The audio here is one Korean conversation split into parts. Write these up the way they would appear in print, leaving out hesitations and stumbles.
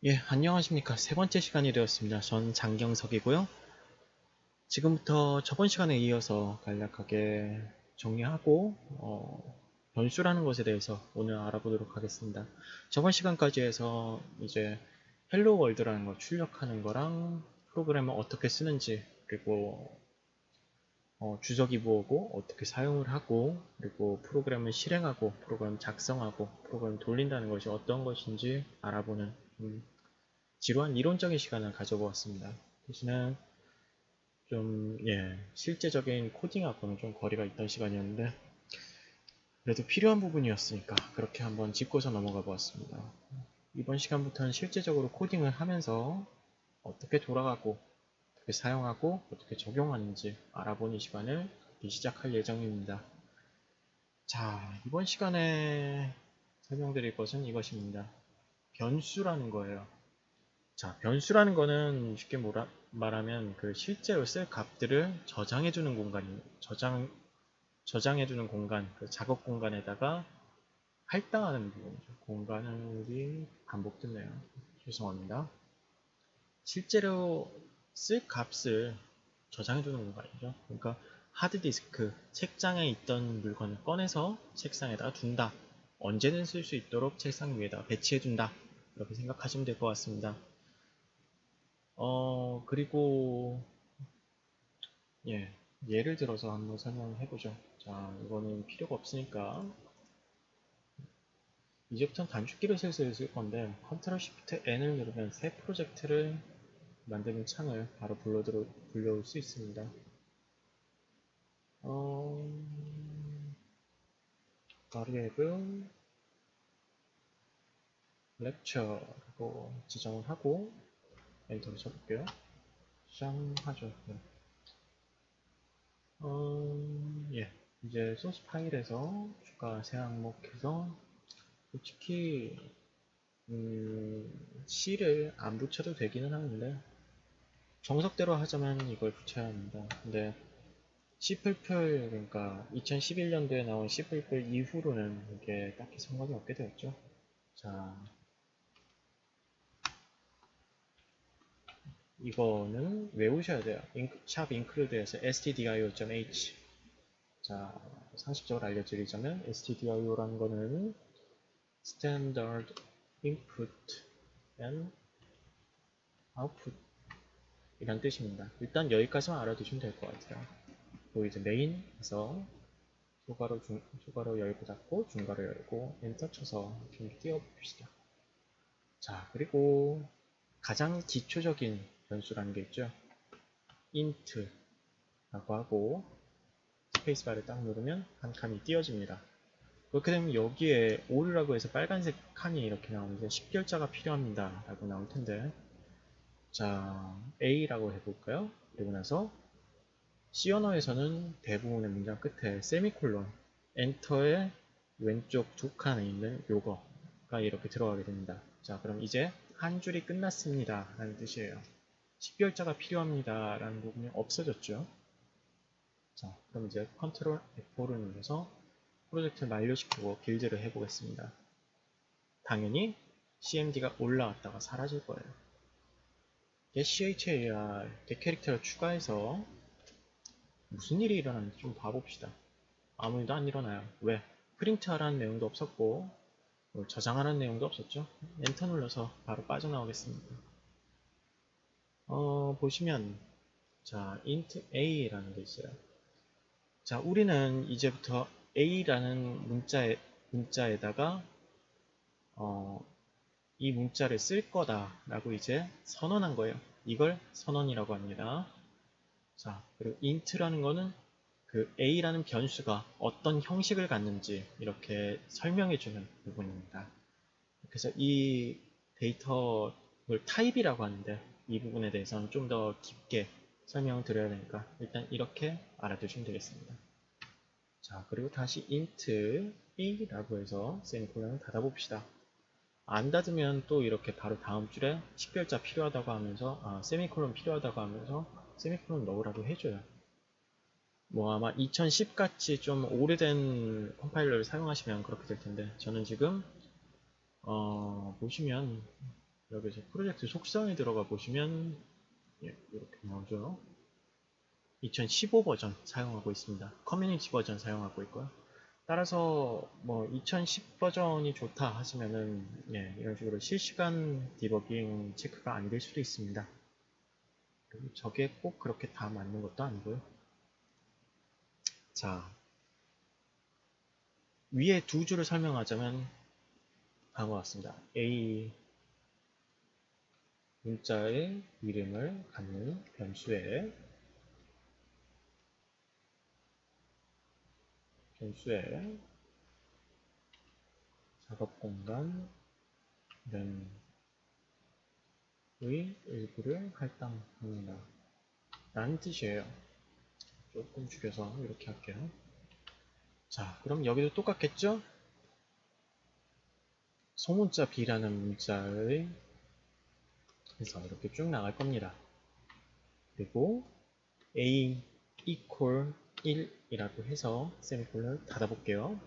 예, 안녕하십니까. 세 번째 시간이 되었습니다. 전 장경석이고요. 지금부터 저번 시간에 이어서 간략하게 정리하고 변수라는 것에 대해서 오늘 알아보도록 하겠습니다. 저번 시간까지 해서 이제 헬로 월드라는 거 출력하는 거랑 프로그램을 어떻게 쓰는지, 그리고 주적이 뭐고 어떻게 사용을 하고, 그리고 프로그램을 실행하고 프로그램 작성하고 프로그램 돌린다는 것이 어떤 것인지 알아보는 지루한 이론적인 시간을 가져보았습니다. 대신에 좀, 실제적인 코딩하고는 좀 거리가 있던 시간이었는데, 그래도 필요한 부분이었으니까 그렇게 한번 짚고서 넘어가 보았습니다. 이번 시간부터는 실제적으로 코딩을 하면서 어떻게 돌아가고, 어떻게 사용하고, 어떻게 적용하는지 알아보는 시간을 시작할 예정입니다. 자, 이번 시간에 설명드릴 것은 이것입니다. 변수라는 거예요. 자, 변수라는 거는 쉽게 말하면 그 실제로 쓸 값들을 저장해주는 공간이 저장해주는 공간, 그 작업 공간에다가 할당하는 부분이죠. 공간이 반복됐네요. 죄송합니다. 실제로 쓸 값을 저장해두는 공간이죠. 그러니까 하드디스크, 책장에 있던 물건을 꺼내서 책상에다가 둔다. 언제든 쓸 수 있도록 책상 위에다 배치해둔다. 이렇게 생각하시면 될 것 같습니다. 그리고 예를 들어서 한번 설명해 보죠. 자, 이거는 필요가 없으니까 이제부터는 단축키를 슬슬 쓸 건데 컨트롤 시프트 N을 누르면 새 프로젝트를 만드는 창을 바로 불러올 수 있습니다. 어, variable lecture라고 지정을 하고 엔터를 쳐볼게요. 쌍 하죠. 네. 이제 소스 파일에서 추가 새 항목해서 솔직히 C를 안 붙여도 되기는 하는데 정석대로 하자면 이걸 붙여야 합니다. 근데 C++ 그러니까 2011년도에 나온 C++ 이후로는 이게 딱히 상관이 없게 되었죠. 자, 이거는 외우셔야 돼요. 샵 include에서 stdio.h. 자, 상식적으로 알려드리자면 stdio라는 거는 standard input and output 이란 뜻입니다. 일단 여기까지만 알아두시면 될 것 같아요. 그리고 이제 메인에서 초가로 열고 닫고 중괄호 열고 엔터 쳐서 좀 띄워봅시다. 자, 그리고 가장 기초적인 변수라는 게 있죠. int라고 하고 스페이스바를 딱 누르면 한 칸이 띄워집니다. 그렇게 되면 여기에 all라고 해서 빨간색 칸이 이렇게 나오는데 10결자가 필요합니다 라고 나올 텐데, 자, A라고 해볼까요? 그리고 나서 C 언어에서는 대부분의 문장 끝에 세미콜론, 엔터의 왼쪽 두 칸에 있는 요거가 이렇게 들어가게 됩니다. 자, 그럼 이제 한 줄이 끝났습니다 라는 뜻이에요. 10결자가 필요합니다 라는 부분이 없어졌죠. 자, 그럼 이제 컨트롤 F4를 눌러서 프로젝트를 만료시키고 빌드를 해보겠습니다. 당연히 CMD가 올라왔다가 사라질 거예요. char, get 캐릭터를 추가해서 무슨 일이 일어나는지 좀 봐봅시다. 아무 일도 안 일어나요. 왜? 프린트하라는 내용도 없었고 저장하라는 내용도 없었죠. 엔터 눌러서 바로 빠져나오겠습니다. 보시면 자, int a라는 게 있어요. 자, 우리는 이제부터 a라는 문자에다가 이 문자를 쓸 거다 라고 이제 선언한 거예요. 이걸 선언이라고 합니다. 자, 그리고 int라는 거는 그 a라는 변수가 어떤 형식을 갖는지 이렇게 설명해 주는 부분입니다. 그래서 이 데이터를 타입이라고 하는데 이 부분에 대해서는 좀 더 깊게 설명을 드려야 되니까 일단 이렇게 알아두시면 되겠습니다. 자, 그리고 다시 int b라고 해서 세미콜론을 닫아봅시다. 안 닫으면 또 이렇게 바로 다음 줄에 10결자 필요하다고 하면서 세미콜론 필요하다고 하면서 세미콜론 넣으라고 해줘요. 뭐 아마 2010 같이 좀 오래된 컴파일러를 사용하시면 그렇게 될 텐데 저는 지금 보시면 여기서 프로젝트 속성에 들어가 보시면 이렇게 나오죠. 2015 버전 사용하고 있습니다. 커뮤니티 버전 사용하고 있고요. 따라서 뭐 2010 버전이 좋다 하시면은 이런 식으로 실시간 디버깅 체크가 안 될 수도 있습니다. 그리고 저게 꼭 그렇게 다 맞는 것도 아니고요. 자, 위에 두 줄을 설명하자면 다음과 같습니다. A 문자의 이름을 갖는 변수의 작업 공간의 일부를 할당합니다. 라는 뜻이에요. 조금 줄여서 이렇게 할게요. 자, 그럼 여기도 똑같겠죠? 소문자 B라는 문자의 해서 이렇게 쭉 나갈 겁니다. 그리고 A equal 1이라고 해서 세미콜론을 닫아볼게요.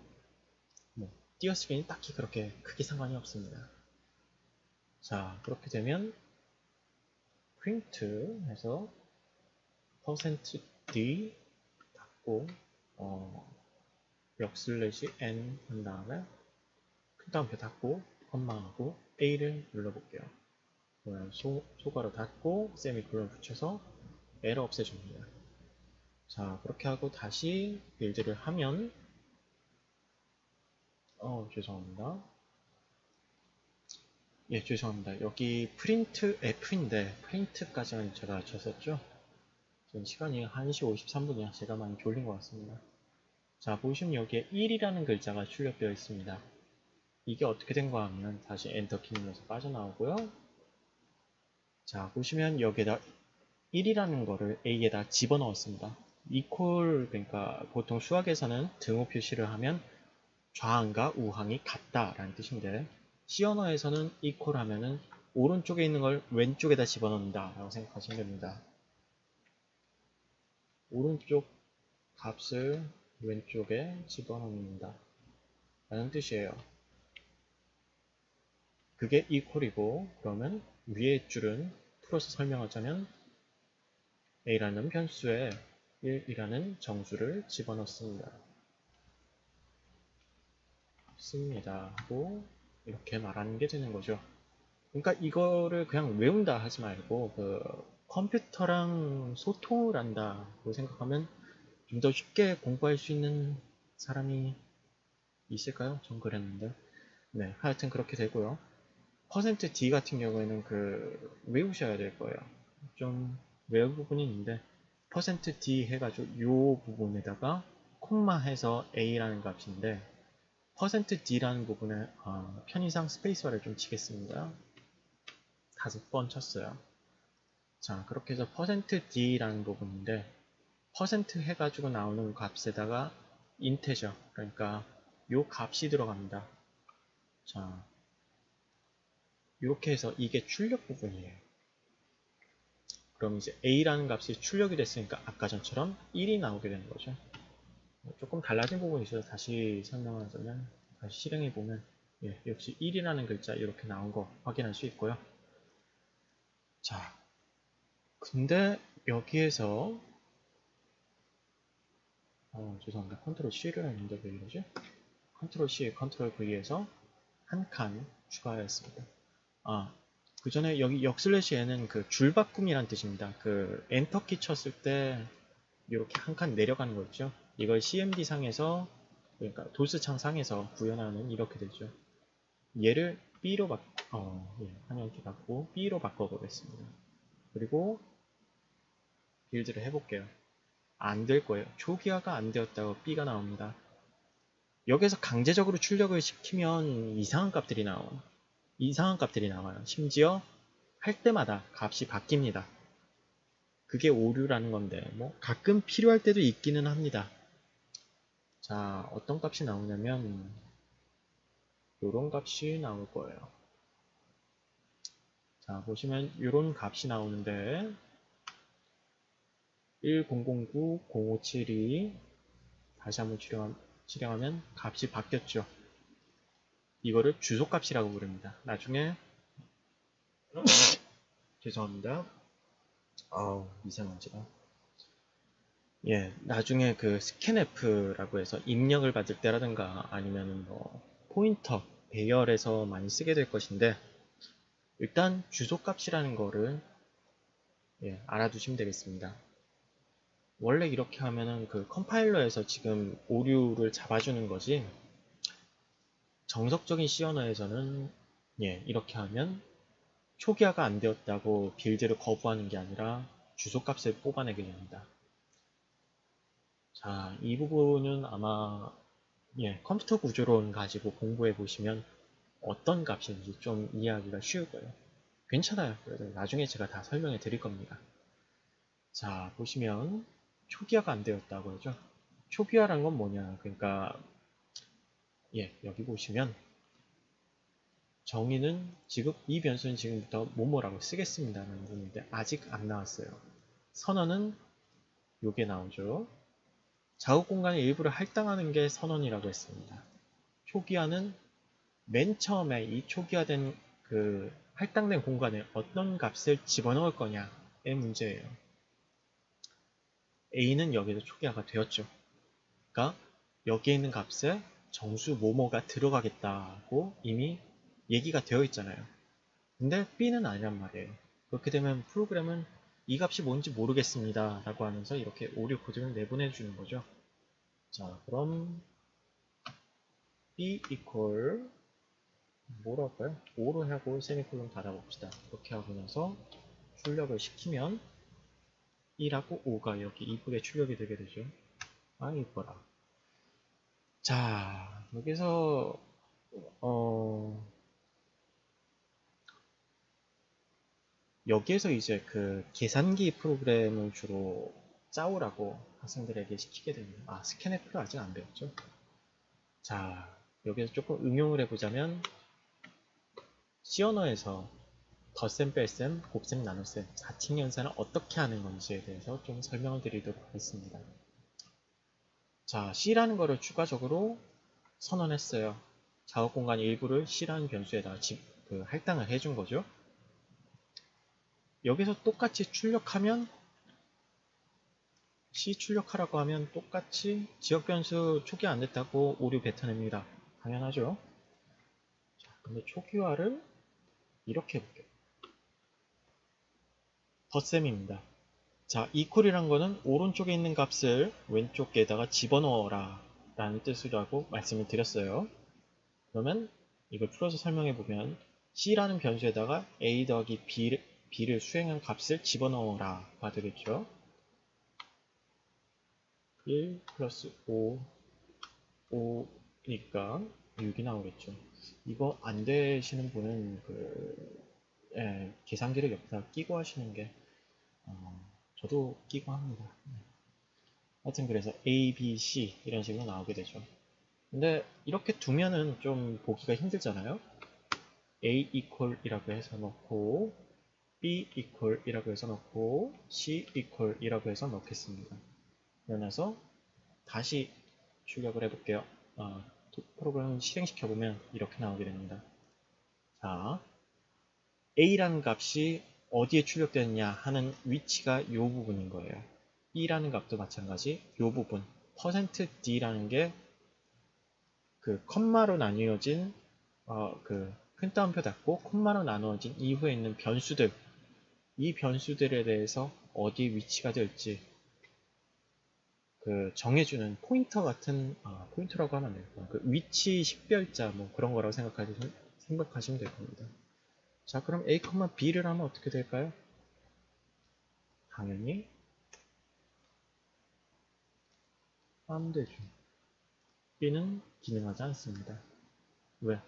뭐, 띄어쓰기는 딱히 그렇게 크게 상관이 없습니다. 자, 그렇게 되면 print 해서 %d 닫고 역/n 한 다음에 큰 따옴표 닫고 컴마하고 A를 눌러볼게요. 그러면 소괄호 닫고 세미콜론 붙여서 에러 없애줍니다. 자, 그렇게 하고 다시 빌드를 하면 죄송합니다. 죄송합니다. 여기 프린트 F인데 프린트까지는 제가 쳤었죠. 지금 시간이 1시 53분이야. 제가 많이 졸린 것 같습니다. 자, 보시면 여기에 1이라는 글자가 출력되어 있습니다. 이게 어떻게 된가 하면 다시 엔터 키 눌러서 빠져나오고요. 자, 보시면 여기에다 1이라는 거를 A에다 집어넣었습니다. equal, 그러니까 보통 수학에서는 등호 표시를 하면 좌항과 우항이 같다라는 뜻인데 C 언어에서는 equal 하면은 오른쪽에 있는 걸 왼쪽에다 집어넣는다 라고 생각하시면 됩니다. 오른쪽 값을 왼쪽에 집어넣는다 라는 뜻이에요. 그게 equal이고, 그러면 위에 줄은 풀어서 설명하자면 A라는 변수에 1이라는 정수를 집어넣습니다. 하고 이렇게 말하는 게 되는 거죠. 그러니까 이거를 그냥 외운다 하지 말고 컴퓨터랑 소통을 한다고 생각하면 좀 더 쉽게 공부할 수 있는 사람이 있을까요? 전 그랬는데. 네, 하여튼 그렇게 되고요. %d 같은 경우에는 외우셔야 될 거예요. 좀 외울 부분이 있는데 %d 해가지고 요 부분에다가 콤마 해서 a라는 값인데 %d라는 부분에 편의상 스페이스바를 좀 치겠습니다. 5번 쳤어요. 자, 그렇게 해서 %d라는 부분인데 퍼센트 해가지고 나오는 값에다가 인테저, 그러니까 요 값이 들어갑니다. 자, 이렇게 해서 이게 출력 부분이에요. 그럼 이제 A라는 값이 출력이 됐으니까 아까 전처럼 1이 나오게 되는 거죠. 조금 달라진 부분이 있어서 다시 설명하자면, 다시 실행해보면 역시 1이라는 글자 이렇게 나온 거 확인할 수 있고요. 자, 근데 여기에서 죄송합니다. 컨트롤 C를 했는데 왜 이러지? 컨트롤 C, 컨트롤 V에서 한 칸 추가하였습니다. 그 전에 여기 역슬래시에는 줄 바꿈이란 뜻입니다. 엔터키 쳤을 때 이렇게 한 칸 내려가는 거 있죠. 이걸 CMD 상에서, 그러니까 도스 창 상에서 구현하는 이렇게 되죠. 얘를 B로 한영키 바꾸고 B로 바꿔보겠습니다. 그리고 빌드를 해볼게요. 안 될 거예요. 초기화가 안 되었다고 B가 나옵니다. 여기서 강제적으로 출력을 시키면 이상한 값들이 나와요. 심지어 할 때마다 값이 바뀝니다. 그게 오류라는 건데 가끔 필요할 때도 있기는 합니다. 자, 어떤 값이 나오냐면 요런 값이 나올 거예요. 자, 보시면 요런 값이 나오는데 1009-0572 다시 한번 실행하면 값이 바뀌었죠. 이거를 주소값이라고 부릅니다. 나중에 죄송합니다. 아우, 이상하지가. 예, 나중에 그 스캔F라고 해서 입력을 받을 때라든가 아니면 뭐 포인터, 배열에서 많이 쓰게 될 것인데, 일단 주소값이라는 거를 예, 알아두시면 되겠습니다. 원래 이렇게 하면은 그 컴파일러에서 지금 오류를 잡아주는 거지, 정석적인 C 언어에서는 예, 이렇게 하면 초기화가 안 되었다고 빌드를 거부하는 게 아니라 주소값을 뽑아내게 됩니다. 자, 이 부분은 아마 예, 컴퓨터 구조론 가지고 공부해 보시면 어떤 값인지 좀 이해하기가 쉬울 거예요. 괜찮아요. 그래도 나중에 제가 다 설명해 드릴 겁니다. 자, 보시면 초기화가 안 되었다고 하죠. 초기화란 건 뭐냐? 그러니까 예, 여기 보시면 정의는 지금 이 변수는 지금부터 뭐뭐라고 쓰겠습니다라는 부분인데 아직 안 나왔어요. 선언은 요게 나오죠. 자국 공간의 일부를 할당하는 게 선언이라고 했습니다. 초기화는 맨 처음에 이 초기화된 그 할당된 공간에 어떤 값을 집어넣을 거냐의 문제예요. A는 여기서 초기화가 되었죠. 그러니까 여기에 있는 값에 정수 뭐뭐가 들어가겠다고 이미 얘기가 되어 있잖아요. 근데 B는 아니란 말이에요. 그렇게 되면 프로그램은 이 값이 뭔지 모르겠습니다 라고 하면서 이렇게 오류 코드를 내보내 주는 거죠. 자, 그럼 B equal 뭐로 할까요? 5로 하고 세미콜론 닫아봅시다. 이렇게 하고 나서 출력을 시키면 1하고 5가 여기 이북에 출력이 되게 되죠. 아, 이뻐라. 자, 여기서 여기에서 이제 그 계산기 프로그램을 주로 짜오라고 학생들에게 시키게 됩니다. 아, 스캔F를 아직 안 배웠죠? 자, 여기서 조금 응용을 해보자면 C 언어에서 덧셈, 뺄셈, 곱셈, 나눗셈, 4층 연산을 어떻게 하는 건지에 대해서 좀 설명을 드리도록 하겠습니다. 자, C라는 거를 추가적으로 선언했어요. 작업 공간 일부를 C라는 변수에다가 할당을 해준 거죠. 여기서 똑같이 출력하면 C 출력하라고 하면 똑같이 지역 변수 초기화 안 됐다고 오류 뱉어냅니다. 당연하죠. 자, 근데 초기화를 이렇게 해볼게요. 덧셈입니다. 자, equal이란 거는 오른쪽에 있는 값을 왼쪽에다가 집어넣어라 라는 뜻이라고 말씀을 드렸어요. 그러면 이걸 풀어서 설명해 보면 C라는 변수에다가 A 더하기 B를 수행한 값을 집어넣어라가 되겠죠. 1 플러스 5, 5니까 6이 나오겠죠. 이거 안 되시는 분은 계산기를 옆에다 끼고 하시는 게 저도 끼고 합니다. 하여튼 그래서 A, B, C 이런 식으로 나오게 되죠. 근데 이렇게 두면은 좀 보기가 힘들잖아요. A equal 이라고 해서 넣고 B equal 이라고 해서 넣고 C equal 이라고 해서 넣겠습니다. 그러면서 다시 출력을 해볼게요. 프로그램을 실행시켜보면 이렇게 나오게 됩니다. 자, A라는 값이 어디에 출력되느냐 하는 위치가 이 부분인 거예요. B라는 값도 마찬가지 이 부분 %D라는 게 그 컴마로 나뉘어진 큰 따옴표 닫고 콤마로 나누어진 이후에 있는 변수들, 이 변수들에 대해서 어디에 위치가 될지 정해주는 포인터 같은 포인터라고 하면 안 되겠구나. 그 위치 식별자 뭐 그런 거라고 생각하시면 될 겁니다. 자, 그럼 A, B를 하면 어떻게 될까요? 당연히 안 되죠. B는 기능하지 않습니다. 왜?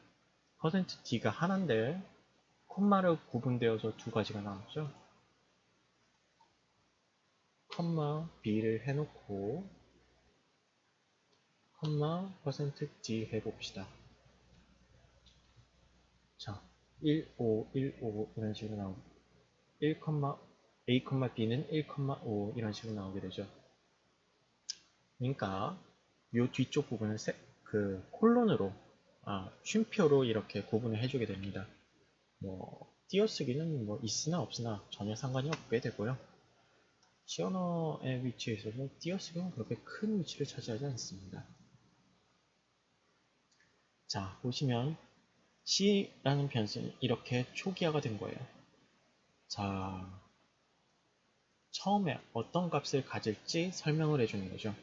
%D가 하나인데 콤마로 구분되어서 두 가지가 나왔죠. 컴마 B를 해놓고 컴마 %D 해봅시다. 자, 1, 5, 1, 5 이런 식으로 나오고 1, A, B는 1, 5 이런 식으로 나오게 되죠. 그러니까 이 뒤쪽 부분을 콜론으로 쉼표로 이렇게 구분을 해주게 됩니다. 뭐 띄어쓰기는 뭐 있으나 없으나 전혀 상관이 없게 되고요. C 언어의 위치에 있어서 띄어쓰기는 그렇게 큰 위치를 차지하지 않습니다. 자, 보시면 C라는 변수는 이렇게 초기화가 된 거예요. 자, 처음에 어떤 값을 가질지 설명을 해주는 거죠.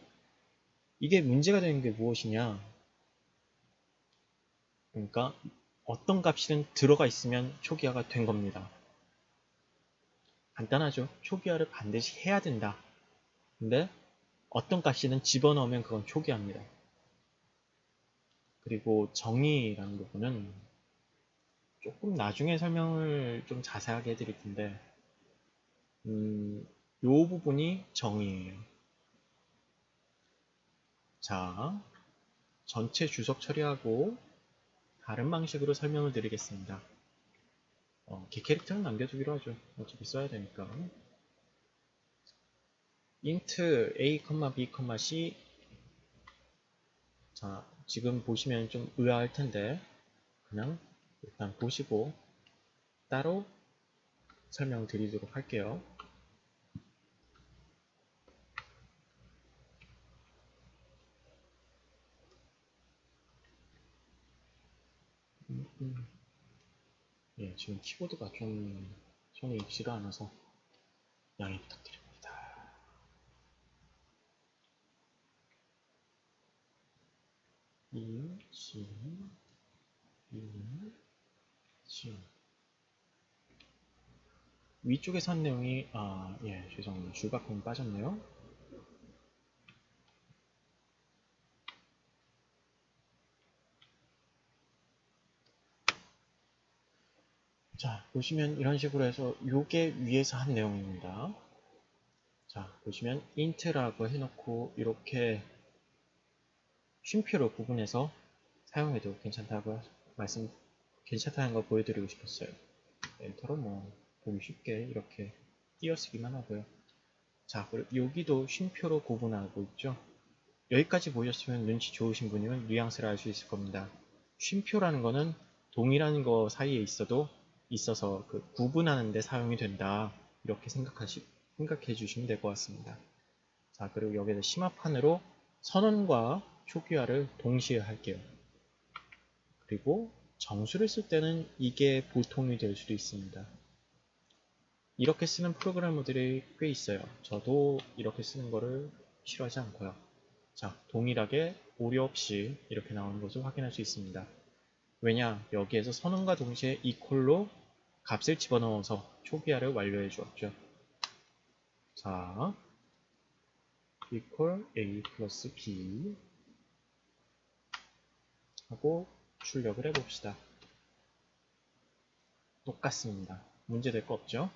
이게 문제가 되는 게 무엇이냐? 그러니까 어떤 값이든 들어가 있으면 초기화가 된 겁니다. 간단하죠? 초기화를 반드시 해야 된다. 근데 어떤 값이든 집어넣으면 그건 초기화입니다. 그리고 정의라는 부분은 조금 나중에 설명을 좀 자세하게 해드릴 텐데 요 부분이 정의예요. 자, 전체 주석 처리하고 다른 방식으로 설명을 드리겠습니다. 개 캐릭터는 남겨두기로 하죠. 어차피 써야 되니까. int a, b, c. 자, 지금 보시면 좀 의아할 텐데 그냥 일단 보시고 따로 설명드리도록 할게요. 예, 지금 키보드가 좀 손에 익지가 않아서 양해 부탁드립니다. 위쪽에서 한 내용이 예, 죄송합니다. 줄바꿈 빠졌네요. 자, 보시면 이런 식으로 해서 요게 위에서 한 내용입니다. 자, 보시면 int라고 해놓고 이렇게 쉼표로 구분해서 사용해도 괜찮다는 거 보여드리고 싶었어요. 엔터로 뭐 보기 쉽게 이렇게 띄어쓰기만 하고요. 자, 그리고 여기도 쉼표로 구분하고 있죠. 여기까지 보셨으면 눈치 좋으신 분이면 뉘앙스를 알 수 있을 겁니다. 쉼표라는 거는 동일한 거 사이에 있어서 그 구분하는 데 사용이 된다. 이렇게 생각해 주시면 될 것 같습니다. 자, 그리고 여기서 심화판으로 선언과 초기화를 동시에 할게요. 그리고 정수를 쓸 때는 이게 보통이 될 수도 있습니다. 이렇게 쓰는 프로그래머들이 꽤 있어요. 저도 이렇게 쓰는 거를 싫어하지 않고요. 자, 동일하게 오류 없이 이렇게 나오는 것을 확인할 수 있습니다. 왜냐? 여기에서 선언과 동시에 equal로 값을 집어넣어서 초기화를 완료해 주었죠. 자, equal a 플러스 b 하고 출력을 해봅시다. 똑같습니다. 문제 될 거 없죠?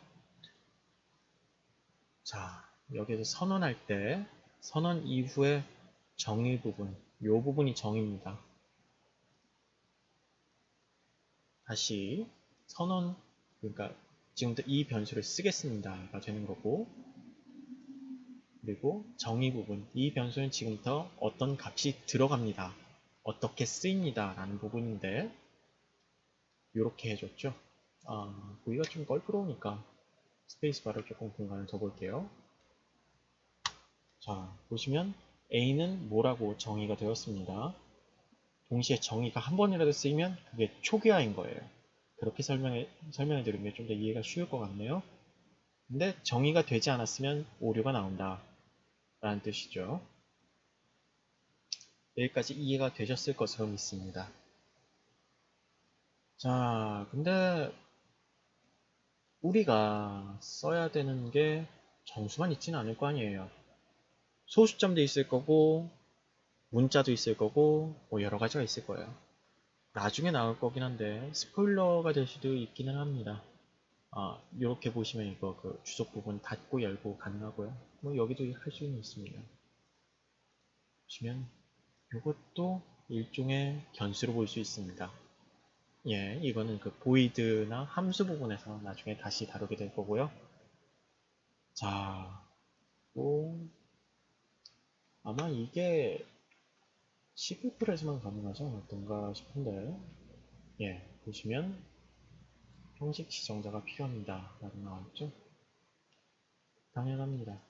자, 여기에서 선언할 때 선언 이후에 정의 부분, 이 부분이 정의입니다. 다시 선언, 그러니까 지금부터 이 변수를 쓰겠습니다가 되는 거고, 그리고 정의 부분, 이 변수는 지금부터 어떤 값이 들어갑니다. 어떻게 쓰입니다. 라는 부분인데 이렇게 해줬죠. 보기가 좀 껄끄러우니까 스페이스바를 조금 공간을 더 볼게요. 자, 보시면 A는 뭐라고 정의가 되었습니다. 동시에 정의가 한 번이라도 쓰이면 그게 초기화인 거예요. 그렇게 설명해 드리면 좀 더 이해가 쉬울 것 같네요. 근데 정의가 되지 않았으면 오류가 나온다 라는 뜻이죠. 여기까지 이해가 되셨을 것으로 믿습니다. 자, 근데 우리가 써야 되는 게 정수만 있지는 않을 거 아니에요. 소수점도 있을 거고 문자도 있을 거고 뭐 여러 가지가 있을 거예요. 나중에 나올 거긴 한데 스포일러가 될 수도 있기는 합니다. 이렇게 보시면 이거 그 주석 부분 닫고 열고 가능하고요. 뭐 여기도 할 수는 있습니다. 보시면 이것도 일종의 변수로 볼 수 있습니다. 예, 이거는 그 보이드나 함수 부분에서 나중에 다시 다루게 될 거고요. 자, 또 아마 이게 C++에서만 가능하지 않았던가 싶은데 예, 보시면 형식 지정자가 필요합니다 라고 나와있죠. 당연합니다.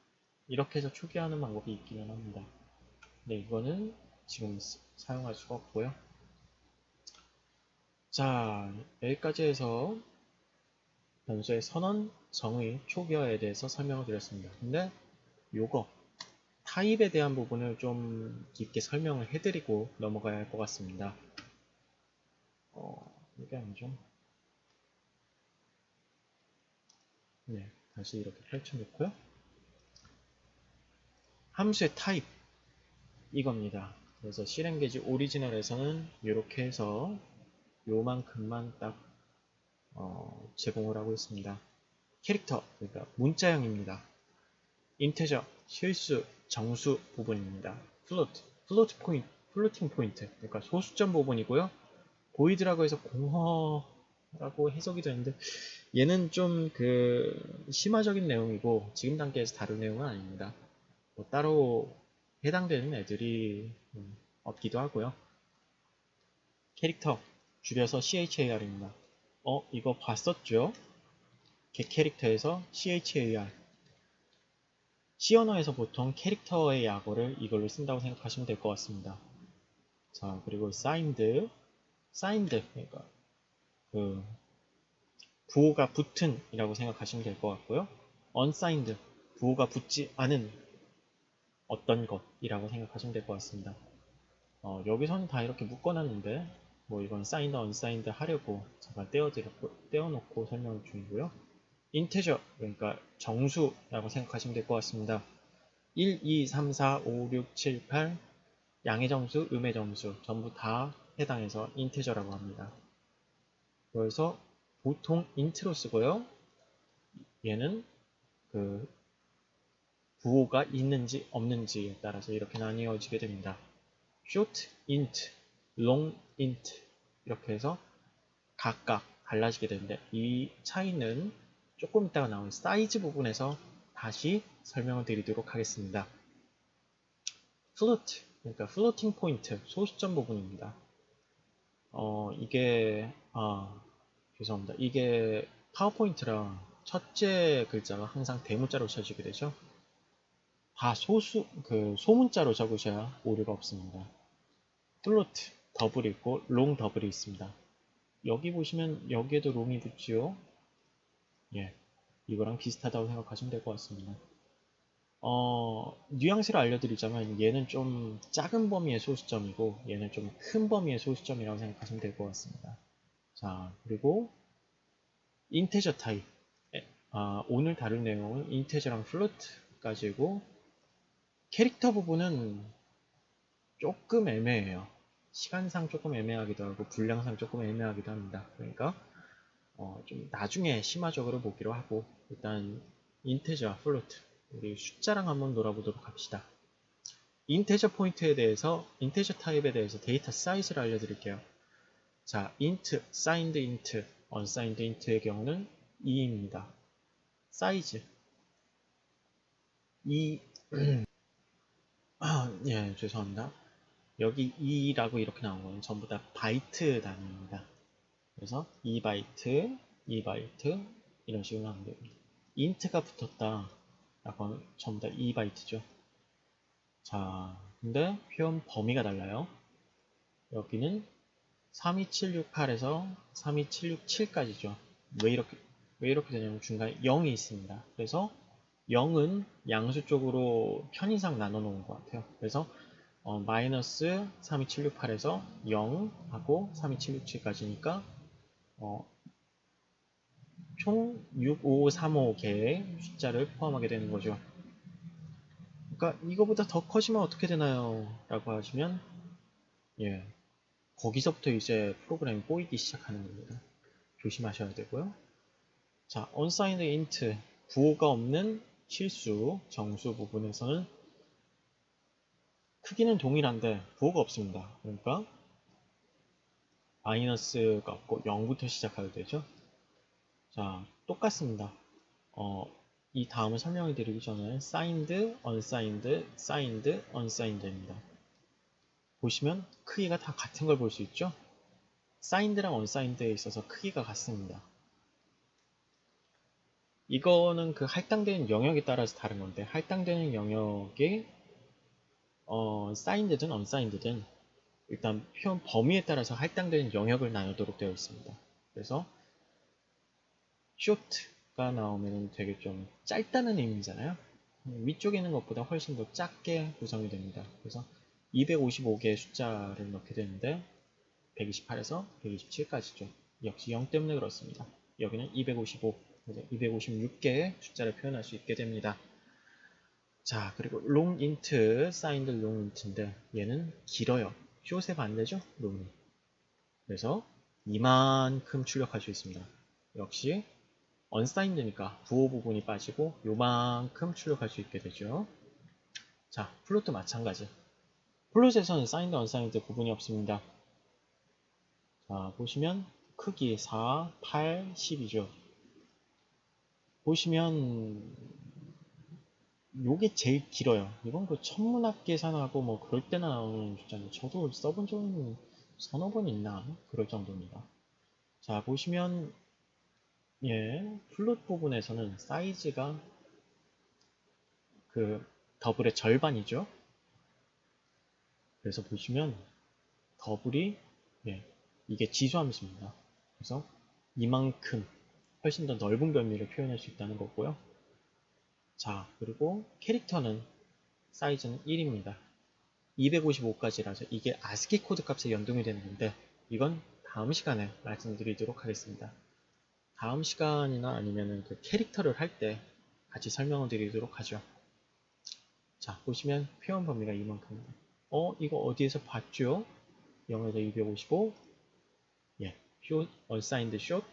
이렇게 해서 초기화하는 방법이 있기는 합니다. 네, 이거는 지금 사용할 수가 없고요. 자, 여기까지 해서 변수의 선언, 정의, 초기화에 대해서 설명을 드렸습니다. 근데 요거 타입에 대한 부분을 좀 깊게 설명을 해드리고 넘어가야 할 것 같습니다. 이게 아니죠. 네, 다시 이렇게 펼쳐놓고요. 함수의 타입 이겁니다. 그래서 실행계지 오리지널에서는 이렇게 해서 요만큼만 딱 제공을 하고 있습니다. 캐릭터, 그러니까 문자형입니다. 인테저, 실수, 정수 부분입니다. 플로팅 포인트, 그러니까 소수점 부분이고요. 보이드라고 해서 공허라고 해석이 되는데 얘는 좀 심화적인 내용이고 지금 단계에서 다룰 내용은 아닙니다. 뭐 따로 해당되는 애들이 없기도 하고요. 캐릭터, 줄여서 CHAR입니다. 이거 봤었죠? 캐릭터에서 CHAR. C 언어에서 보통 캐릭터의 약어를 이걸로 쓴다고 생각하시면 될 것 같습니다. 자, 그리고 signed, 그러니까 부호가 붙은 이라고 생각하시면 될 것 같고요. unsigned, 부호가 붙지 않은 어떤 것이라고 생각하시면 될 것 같습니다. 여기서는 다 이렇게 묶어놨는데 뭐 이건 signed, unsigned 하려고 잠깐 떼어놓고 설명 중이고요. 인테저, 그러니까 정수라고 생각하시면 될 것 같습니다. 1, 2, 3, 4, 5, 6, 7, 8 양의 정수, 음의 정수 전부 다 해당해서 인테저라고 합니다. 그래서 보통 int로 쓰고요. 얘는 부호가 있는지 없는지에 따라서 이렇게 나뉘어지게 됩니다. short int, long int 이렇게 해서 각각 달라지게 되는데 이 차이는 조금 이따가 나올 사이즈 부분에서 다시 설명을 드리도록 하겠습니다. float, 그러니까 floating point, 소수점 부분입니다. 죄송합니다. 이게 파워포인트랑 첫째 글자가 항상 대문자로 쳐지게 되죠. 다 소문자로 적으셔야 오류가 없습니다. float 더블이 있고 long 더블이 있습니다. 여기 보시면 여기에도 long이 붙지요. 예, 이거랑 비슷하다고 생각하시면 될 것 같습니다. 뉘앙스를 알려드리자면 얘는 좀 작은 범위의 소수점이고 얘는 좀 큰 범위의 소수점이라고 생각하시면 될 것 같습니다. 자, 그리고 인테저 타입. 오늘 다룰 내용은 인테저랑 플로트까지고 캐릭터 부분은 조금 애매해요. 시간상 조금 애매하기도 하고 분량상 조금 애매하기도 합니다. 그러니까 좀 나중에 심화적으로 보기로 하고 일단 인테저와 플로트 우리 숫자랑 한번 놀아보도록 합시다. 인테저 포인트에 대해서 인테저 타입에 대해서 데이터 사이즈를 알려드릴게요. 자, int, signed int, unsigned int의 경우는 2입니다. 사이즈 2 예, 죄송합니다. 여기 2라고 이렇게 나온 건 전부 다 바이트 단위입니다. 그래서 2바이트, 2바이트 이런 식으로 하면 됩니다. int가 붙었다 라고 하면 전부 다 2바이트죠. 자, 근데 표현 범위가 달라요. 여기는 32768에서 32767까지죠. 왜 이렇게 되냐면 중간에 0이 있습니다. 그래서 0은 양수 쪽으로 편의상 나눠 놓은 것 같아요. 그래서 마이너스 32768에서 0하고 32767까지니까 총 65535개의 숫자를 포함하게 되는 거죠. 그러니까 이거보다 더 커지면 어떻게 되나요? 라고 하시면 예, 거기서부터 이제 프로그램이 꼬이기 시작하는 겁니다. 조심하셔야 되고요. 자, unsigned int, 부호가 없는 실수, 정수 부분에서는 크기는 동일한데 부호가 없습니다. 그러니까 마이너스가 없고 0부터 시작하게 되죠. 자, 똑같습니다. 이 다음을 설명해 드리기 전에 signed, unsigned, signed, unsigned입니다. 보시면 크기가 다 같은 걸 볼 수 있죠. signed랑 unsigned에 있어서 크기가 같습니다. 이거는 그 할당되는 영역에 따라서 다른 건데, 할당되는 영역에 사인드든 언사인드든 일단 표현 범위에 따라서 할당되는 영역을 나누도록 되어 있습니다. 그래서 short가 나오면 되게 좀 짧다는 의미잖아요. 위쪽에 있는 것보다 훨씬 더 작게 구성이 됩니다. 그래서 255개의 숫자를 넣게 되는데 128에서 127까지죠. 역시 0 때문에 그렇습니다. 여기는 255, 256개의 숫자를 표현할 수 있게 됩니다. 자, 그리고 long int, signed long int인데 얘는 길어요. short의 반대죠, long이. 그래서 이만큼 출력할 수 있습니다. 역시 unsigned니까 부호 부분이 빠지고 요만큼 출력할 수 있게 되죠. 자, 플롯도 마찬가지. 플롯에서는 signed, unsigned 구분이 없습니다. 자, 보시면 크기 4, 8, 10이죠. 보시면 요게 제일 길어요. 이건 그 천문학 계산하고 뭐 그럴 때나 나오는 숫자는 저도 써본 적은 서너 번 있나 그럴 정도입니다. 자, 보시면 예, 플롯 부분에서는 사이즈가 그 더블의 절반이죠. 그래서 보시면 더블이 예, 이게 지수함수입니다. 그래서 이만큼 훨씬 더 넓은 범위를 표현할 수 있다는 거고요. 자, 그리고 캐릭터는 사이즈는 1입니다. 255까지라서 이게 ASCII 코드 값에 연동이 되는 건데 이건 다음 시간에 말씀드리도록 하겠습니다. 다음 시간이나 아니면 그 캐릭터를 할 때 같이 설명을 드리도록 하죠. 자, 보시면 표현 범위가 이만큼입니다. 이거 어디에서 봤죠? 0에서 255, 예, short, unsigned short,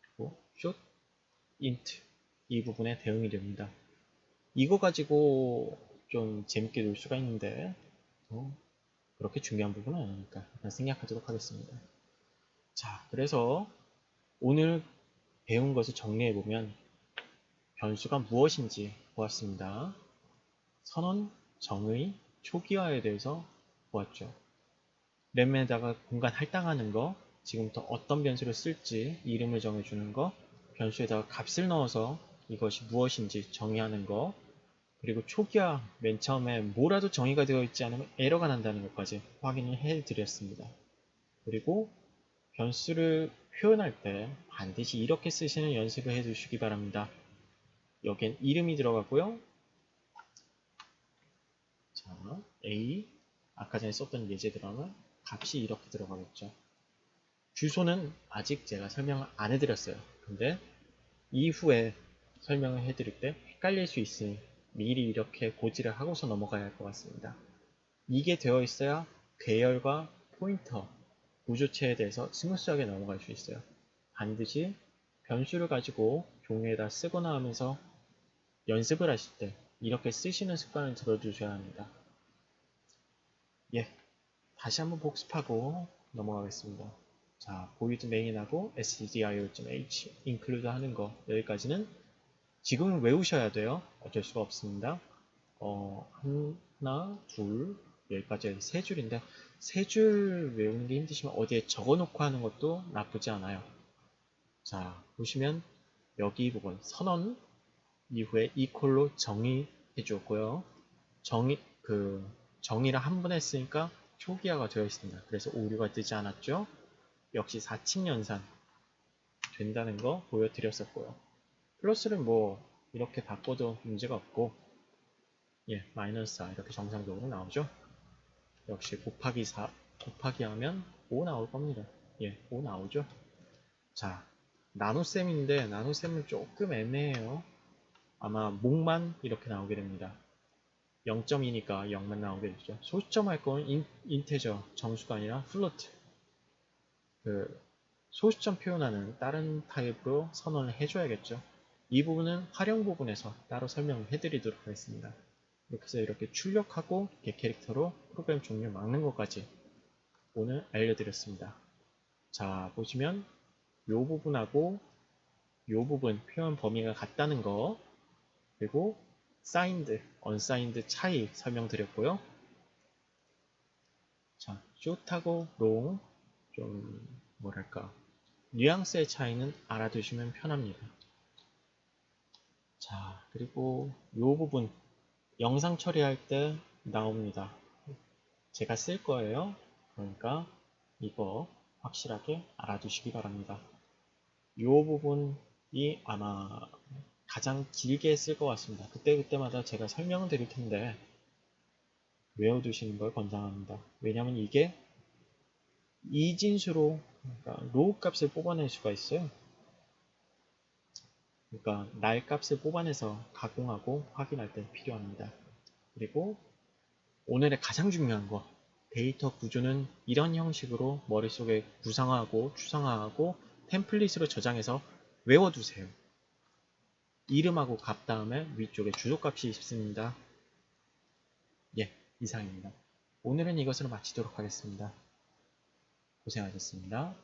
그리고 short, int 이 부분에 대응이 됩니다. 이거 가지고 좀 재밌게 놀 수가 있는데 그렇게 중요한 부분은 아니니까 일단 생략하도록 하겠습니다. 자, 그래서 오늘 배운 것을 정리해보면 변수가 무엇인지 보았습니다. 선언, 정의, 초기화에 대해서 보았죠. 램에다가 공간 할당하는 거, 지금부터 어떤 변수를 쓸지 이름을 정해주는 거, 변수에다가 값을 넣어서 이것이 무엇인지 정의하는 거, 그리고 초기화 맨 처음에 뭐라도 정의가 되어 있지 않으면 에러가 난다는 것까지 확인을 해드렸습니다. 그리고 변수를 표현할 때 반드시 이렇게 쓰시는 연습을 해두시기 바랍니다. 여기엔 이름이 들어가고요. 자, A 아까 전에 썼던 예제대로는 값이 이렇게 들어가겠죠. 주소는 아직 제가 설명을 안 해드렸어요. 근데 이후에 설명을 해드릴 때 헷갈릴 수 있으니 미리 이렇게 고지를 하고서 넘어가야 할 것 같습니다. 이게 되어 있어야 배열과 포인터, 구조체에 대해서 스무스하게 넘어갈 수 있어요. 반드시 변수를 가지고 종이에다 쓰거나 하면서 연습을 하실 때 이렇게 쓰시는 습관을 들어주셔야 합니다. 예, 다시 한번 복습하고 넘어가겠습니다. 자, 보이드 메인하고 stdio.h include 하는 거 여기까지는 지금은 외우셔야 돼요. 어쩔 수가 없습니다. 하나, 둘, 여기까지 세 줄인데 세 줄 외우는 게 힘드시면 어디에 적어놓고 하는 것도 나쁘지 않아요. 자, 보시면 여기 부분 선언 이후에 이퀄로 정의해 주었고요. 정의를 한 번 했으니까 초기화가 되어 있습니다. 그래서 오류가 뜨지 않았죠. 역시 4층 연산 된다는 거 보여드렸었고요. 플러스를 뭐 이렇게 바꿔도 문제가 없고 예, 마이너스 4 이렇게 정상적으로 나오죠. 역시 곱하기 4 곱하기 하면 5 나올 겁니다. 예, 5 나오죠. 자, 나눗셈인데 나눗셈은 조금 애매해요. 아마 목만 이렇게 나오게 됩니다. 0.2니까 0만 나오게 되죠. 소수점 할 건 인테저 정수가 아니라 플로트. 그 소수점 표현하는 다른 타입으로 선언을 해줘야겠죠. 이 부분은 활용 부분에서 따로 설명을 해드리도록 하겠습니다. 이렇게 해서 이렇게 출력하고 개 캐릭터로 프로그램 종류 막는 것까지 오늘 알려드렸습니다. 자, 보시면 이 부분하고 이 부분 표현 범위가 같다는 거 그리고 signed, unsigned 차이 설명드렸고요. 자, short하고 long 좀 뭐랄까 뉘앙스의 차이는 알아두시면 편합니다. 자, 그리고 이 부분 영상 처리할 때 나옵니다. 제가 쓸 거예요. 그러니까 이거 확실하게 알아두시기 바랍니다. 이 부분이 아마 가장 길게 쓸 것 같습니다. 그때마다 제가 설명을 드릴 텐데 외워두시는 걸 권장합니다. 왜냐하면 이게 이진수로 그러니까 로우 값을 뽑아낼 수가 있어요. 그러니까 날 값을 뽑아내서 가공하고 확인할 때 필요합니다. 그리고 오늘의 가장 중요한 거, 데이터 구조는 이런 형식으로 머릿속에 구상하고 추상화하고 템플릿으로 저장해서 외워두세요. 이름하고 값 다음에 위쪽에 주소값이 있습니다. 예, 이상입니다. 오늘은 이것으로 마치도록 하겠습니다. 고생하셨습니다.